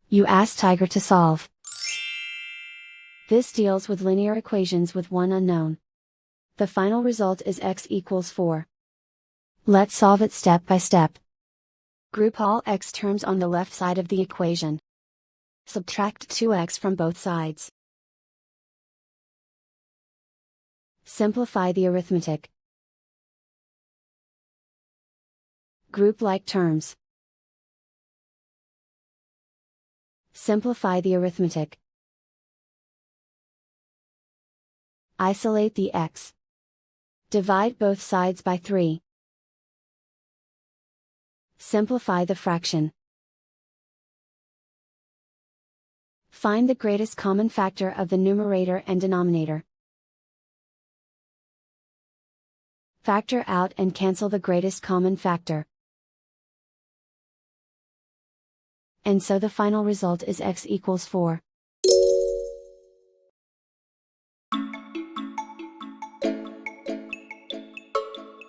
You ask Tiger to solve. This deals with linear equations with one unknown. The final result is x equals 4. Let's solve it step by step. Group all x terms on the left side of the equation. Subtract 2x from both sides. Simplify the arithmetic. Group like terms. Simplify the arithmetic. Isolate the x. Divide both sides by 3. Simplify the fraction. Find the greatest common factor of the numerator and denominator. Factor out and cancel the greatest common factor. And so the final result is x equals 4.